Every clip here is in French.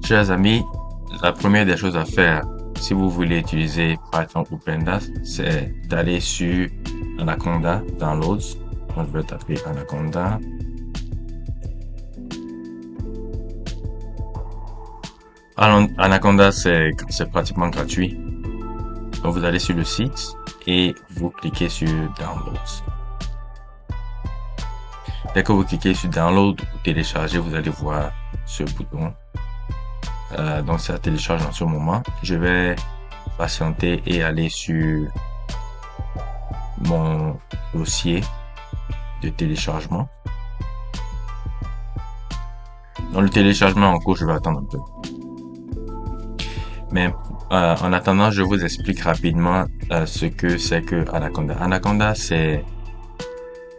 Chers amis, la première des choses à faire si vous voulez utiliser Python ou Pandas, c'est d'aller sur Anaconda Downloads. Donc, je vais taper Anaconda. Anaconda, c'est pratiquement gratuit. Donc, vous allez sur le site et vous cliquez sur Downloads. Dès que vous cliquez sur Download ou télécharger, vous allez voir ce bouton. Donc, ça télécharge en ce moment. Je vais patienter et aller sur mon dossier de téléchargement. Dans le téléchargement en cours, je vais attendre un peu. Mais en attendant, je vous explique rapidement ce que c'est que Anaconda. Anaconda, c'est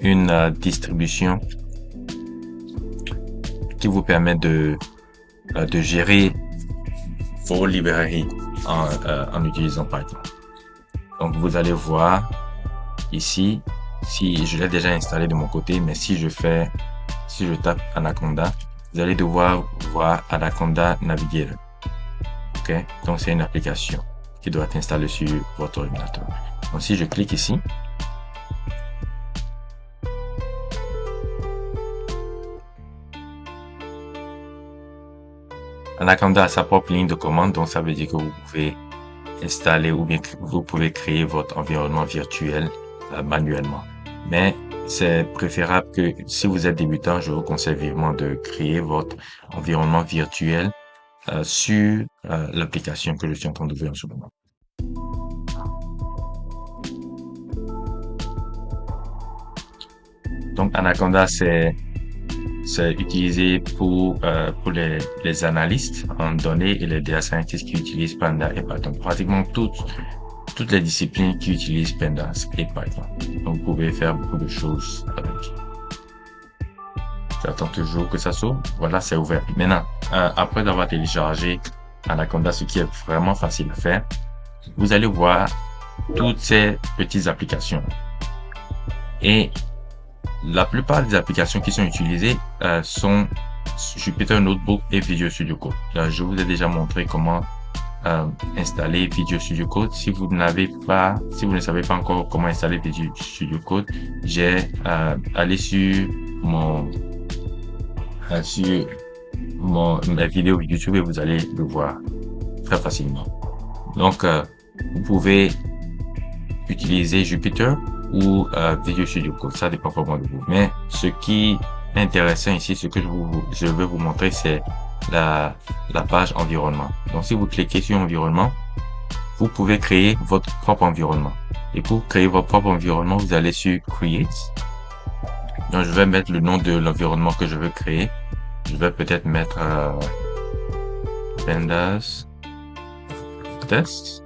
une distribution qui vous permet de gérer vos librairies en utilisant Python. Donc, vous allez voir ici, si je l'ai déjà installé de mon côté, mais si je tape Anaconda, vous allez devoir voir Anaconda Navigator. Ok, donc c'est une application qui doit être installée sur votre ordinateur. Donc, si je clique ici, Anaconda a sa propre ligne de commande, donc ça veut dire que vous pouvez installer ou bien vous pouvez créer votre environnement virtuel manuellement. Mais c'est préférable que si vous êtes débutant, je vous conseille vivement de créer votre environnement virtuel sur l'application que je suis en train d'ouvrir en ce moment. Donc Anaconda, c'est utilisé pour les analystes en données et les data scientists qui utilisent Panda et Python. Pratiquement toutes les disciplines qui utilisent Pandas et Python. Donc, vous pouvez faire beaucoup de choses avec. J'attends toujours que ça s'ouvre. Voilà, c'est ouvert. Maintenant, après avoir téléchargé Anaconda, ce qui est vraiment facile à faire, vous allez voir toutes ces petites applications. Et la plupart des applications qui sont utilisées sont Jupyter Notebook et Visual Studio Code. Je vous ai déjà montré comment installer Visual Studio Code. Si vous ne savez pas encore comment installer Visual Studio Code, j'ai allé sur ma vidéo YouTube et vous allez le voir très facilement. Donc, vous pouvez utiliser Jupyter ou Visual Studio Code, ça dépend vraiment de vous. Mais ce qui est intéressant ici, ce que je vais vous montrer, c'est la page environnement. Donc, si vous cliquez sur environnement, vous pouvez créer votre propre environnement. Et pour créer votre propre environnement, vous allez sur Create. Donc, je vais mettre le nom de l'environnement que je veux créer. Je vais peut-être mettre Pandas Test.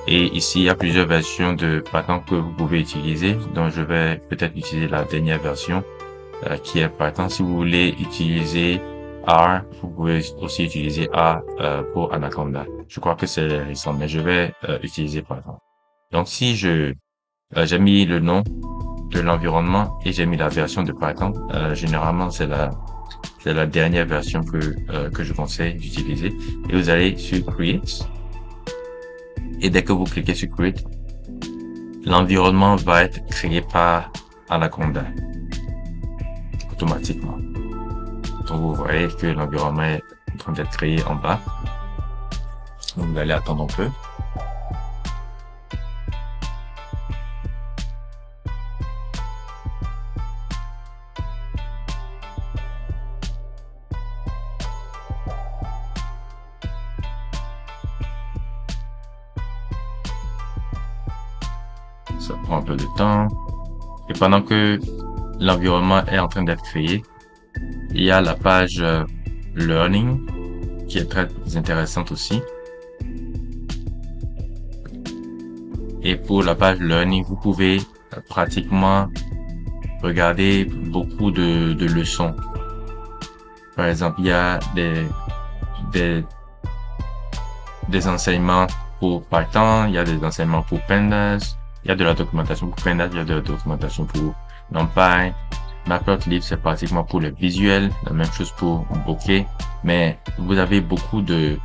Et ici, il y a plusieurs versions de Python que vous pouvez utiliser. Donc, je vais peut-être utiliser la dernière version qui est Python. Si vous voulez utiliser R, vous pouvez aussi utiliser R pour Anaconda. Je crois que c'est récent, mais je vais utiliser Python. Donc, si j'ai mis le nom de l'environnement et j'ai mis la version de Python, généralement, c'est la dernière version que je conseille d'utiliser. Et vous allez sur Create. Et dès que vous cliquez sur Create, l'environnement va être créé par Anaconda automatiquement. Donc, vous voyez que l'environnement est en train d'être créé en bas. Donc, vous allez attendre un peu. Ça prend un peu de temps. Et pendant que l'environnement est en train d'être créé, il y a la page Learning qui est très intéressante aussi. Et pour la page Learning, vous pouvez pratiquement regarder beaucoup de leçons. Par exemple, il y a des enseignements pour Python, il y a des enseignements pour Pandas, il y a de la documentation pour Pandas, il y a de la documentation pour NumPy. Matplotlib, c'est pratiquement pour le visuel, la même chose pour Bokeh. mais vous avez beaucoup de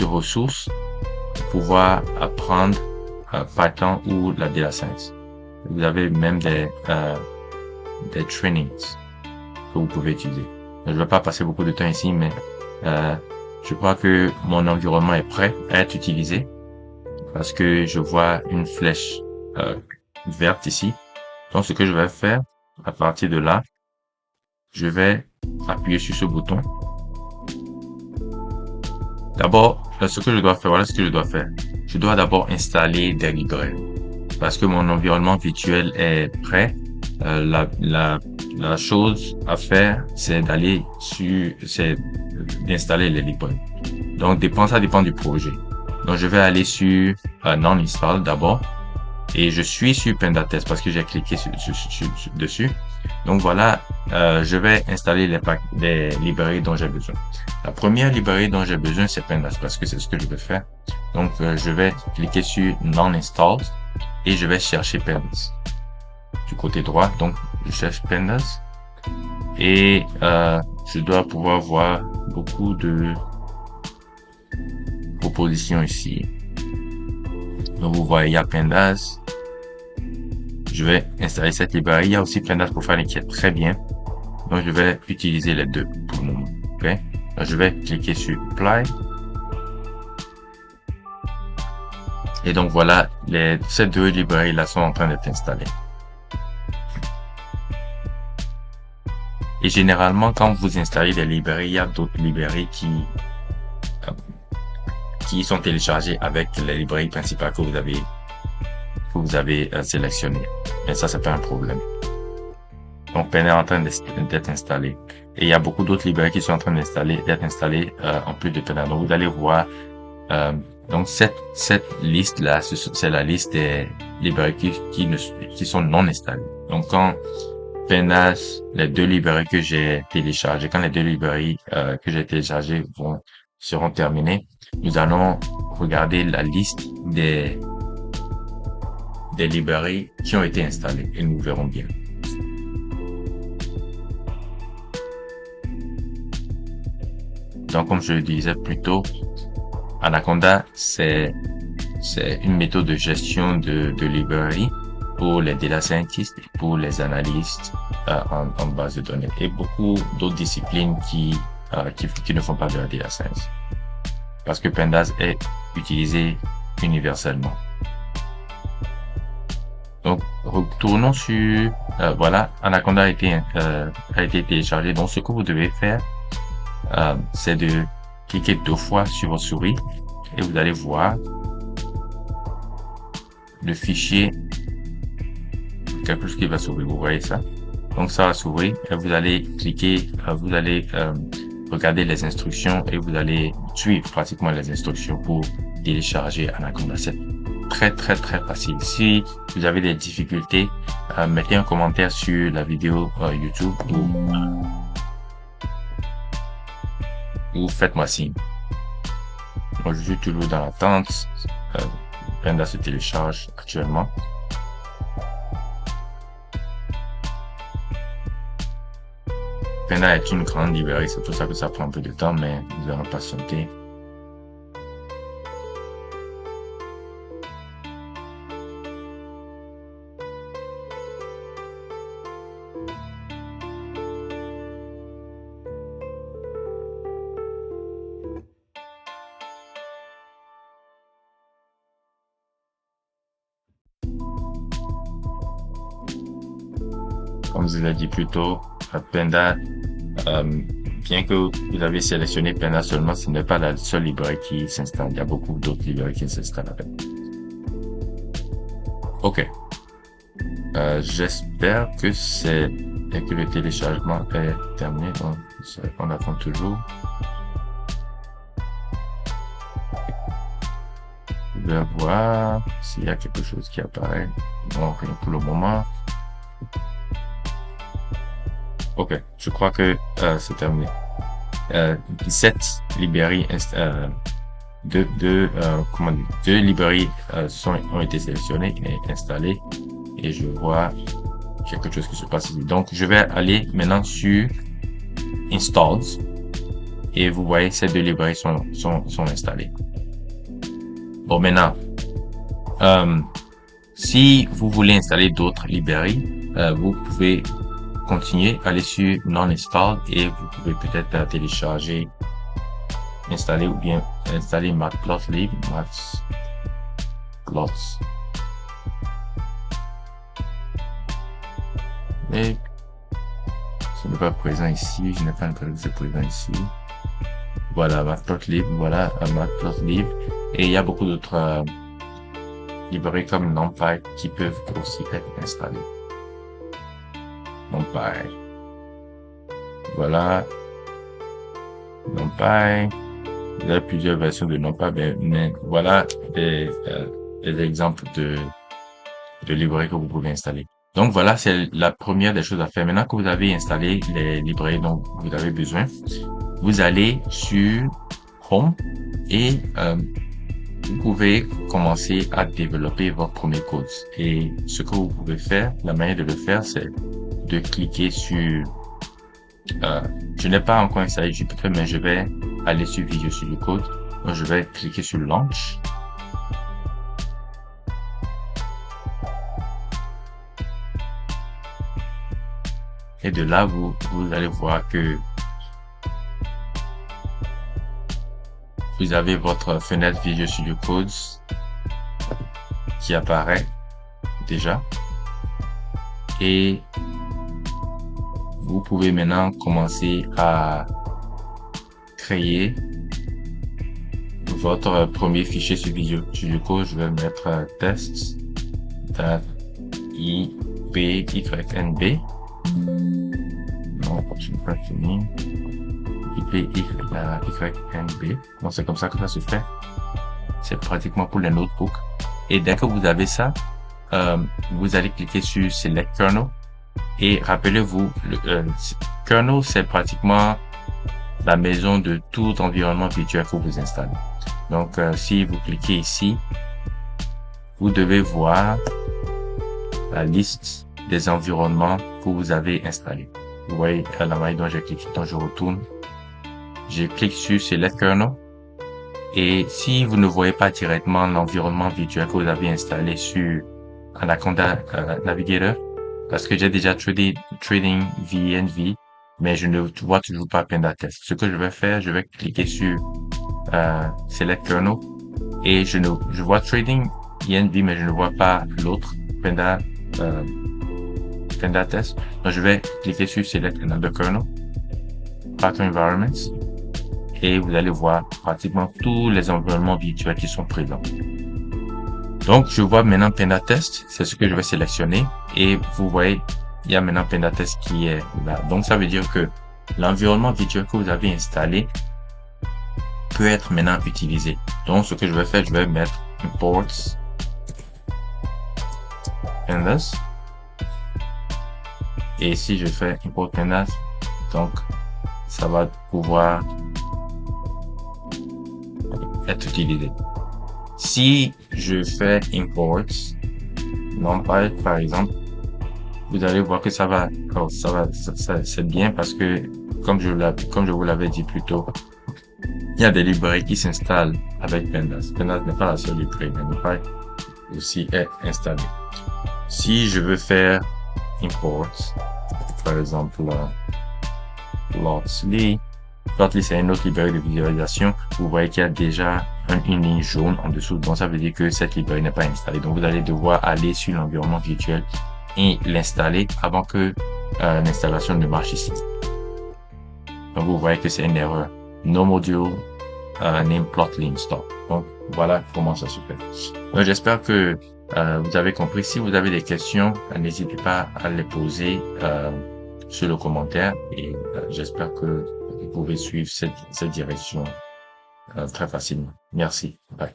ressources pour pouvoir apprendre Python ou la data science. Vous avez même des trainings que vous pouvez utiliser. Je ne vais pas passer beaucoup de temps ici, mais je crois que mon environnement est prêt à être utilisé parce que je vois une flèche verte ici. Donc, ce que je vais faire à partir de là, je vais appuyer sur ce bouton. D'abord, ce que je dois faire, voilà ce que je dois faire. Je dois d'abord installer des librairies parce que mon environnement virtuel est prêt. La chose à faire, c'est d'installer les librairies. Donc, ça dépend du projet. Donc, je vais aller sur Non-Install d'abord. Et je suis sur PandaTest parce que j'ai cliqué dessus. Donc voilà, je vais installer les librairies dont j'ai besoin. La première librairie dont j'ai besoin, c'est Pandas parce que c'est ce que je veux faire. Donc je vais cliquer sur Non-Installed et je vais chercher Pandas. Du côté droit, donc je cherche Pandas. Et je dois pouvoir voir beaucoup de propositions ici. Donc vous voyez, il y a Pandas. Je vais installer cette librairie. Il y a aussi Pandas Profiling qui est très bien. Donc je vais utiliser les deux pour le moment. Okay? Donc, je vais cliquer sur Apply. Et donc voilà, ces deux librairies là sont en train d'être installées. Et généralement, quand vous installez des librairies, il y a d'autres librairies qui sont téléchargées avec les librairies principales que vous avez sélectionnées. Mais ça, c'est pas un problème. Donc, Pen est en train d'être installé. Et il y a beaucoup d'autres librairies qui sont en train d'être installées en plus de Pen. Donc, vous allez voir. Donc, cette liste-là, c'est la liste des librairies qui sont non installées. Donc, quand Pandas, les deux librairies que j'ai téléchargées, quand les deux librairies que j'ai téléchargées seront terminées, nous allons regarder la liste des librairies qui ont été installées et nous verrons bien. Donc, comme je le disais plus tôt, Anaconda, c'est une méthode de gestion de librairies pour les data scientists et pour les analystes en base de données et beaucoup d'autres disciplines qui ne font pas de la data science. Parce que Pandas est utilisé universellement. Donc, retournons sur, voilà, Anaconda a été téléchargé. Donc, ce que vous devez faire, c'est de cliquer 2 fois sur votre souris et vous allez voir le fichier, quelque chose qui va s'ouvrir. Vous voyez ça? Donc, ça va s'ouvrir et vous allez cliquer, vous allez regarder les instructions et vous allez suivre pratiquement les instructions pour télécharger Anaconda. C'est très facile. Si vous avez des difficultés, mettez un commentaire sur la vidéo YouTube ou faites-moi signe. Moi, je suis toujours dans l'attente. Pandas se télécharge actuellement. Pandas est une grande librairie, c'est pour ça que ça prend un peu de temps, mais nous allons patienter. Comme je l'ai dit plus tôt, Pandas, bien que vous avez sélectionné Pandas seulement, ce n'est pas la seule librairie qui s'installe. Il y a beaucoup d'autres librairies qui s'installent avec. Ok. J'espère que le téléchargement est terminé. Donc, on attend toujours. Je vais voir s'il y a quelque chose qui apparaît. Non, rien pour le moment. Ok, je crois que c'est terminé. 17 librairies, deux librairies ont été sélectionnées et installées. Et je vois quelque chose qui se passe ici. Donc, je vais aller maintenant sur Installs. Et vous voyez, ces deux librairies sont installées. Bon, maintenant, euh, si vous voulez installer d'autres librairies, vous pouvez continuer, aller sur Non-Install et vous pouvez peut-être télécharger, installer ou bien installer Matplotlib, Matplotlib. Mais ce n'est pas présent ici, je n'ai pas l'impression que c'est présent ici. Voilà, Matplotlib, voilà, Matplotlib. Et il y a beaucoup d'autres librairies comme NumPy qui peuvent aussi être installées. NumPy. Voilà. NumPy. Il y a plusieurs versions de NumPy, mais voilà des exemples de librairies que vous pouvez installer. Donc voilà, c'est la première des choses à faire. Maintenant que vous avez installé les librairies dont vous avez besoin, vous allez sur Home et vous pouvez commencer à développer votre premier code. Et ce que vous pouvez faire, la manière de le faire, c'est de cliquer sur... je n'ai pas encore installé Jupyter, mais je vais aller sur Visual Studio Code. Donc, je vais cliquer sur Launch. Et de là, vous allez voir que vous avez votre fenêtre Visual Studio Code qui apparaît déjà. Et vous pouvez maintenant commencer à créer votre premier fichier sur Visual Studio Code. Je vais mettre test.ipynb. Non, je n'ai pas fini. ipynb. Donc c'est comme ça que ça se fait. C'est pratiquement pour les notebooks. Et dès que vous avez ça, vous allez cliquer sur Select Kernel. Et rappelez-vous, le kernel, c'est pratiquement la maison de tout environnement virtuel que vous installez. Donc, si vous cliquez ici, vous devez voir la liste des environnements que vous avez installés. Vous voyez la manière dont j'ai cliqué, donc je retourne. Je clique sur Select Kernel. Et si vous ne voyez pas directement l'environnement virtuel que vous avez installé sur Anaconda Navigator, parce que j'ai déjà trading VNV, mais je ne vois toujours pas PandaTest. Ce que je vais faire, je vais cliquer sur Select Kernel et je vois Trading VNV, mais je ne vois pas l'autre PandaTest. Donc je vais cliquer sur Select Another Kernel, Pattern Environments, et vous allez voir pratiquement tous les environnements virtuels qui sont présents. Donc, je vois maintenant PandaTest, c'est ce que je vais sélectionner et vous voyez, il y a maintenant PandaTest qui est là. Donc, ça veut dire que l'environnement virtuel que vous avez installé peut être maintenant utilisé. Donc, ce que je vais faire, je vais mettre import pandas. Et si je fais import pandas, donc, ça va pouvoir être utilisé. Si je fais import NumPy par exemple, vous allez voir que ça va, c'est bien parce que comme je vous l'avais dit plus tôt, il y a des librairies qui s'installent avec Pandas. Pandas n'est pas la seule librairie, mais NumPy aussi est installé. Si je veux faire import, par exemple, Plotly, c'est une autre librairie de visualisation. Vous voyez qu'il y a déjà une ligne jaune en dessous. Donc, ça veut dire que cette librairie n'est pas installée. Donc, vous allez devoir aller sur l'environnement virtuel et l'installer avant que l'installation ne marche ici. Donc, vous voyez que c'est une erreur. No module name Plotly install. Donc, voilà comment ça se fait. Donc, j'espère que vous avez compris. Si vous avez des questions, n'hésitez pas à les poser sur le commentaire et j'espère que vous pouvez suivre cette direction très facilement. Merci. Bye.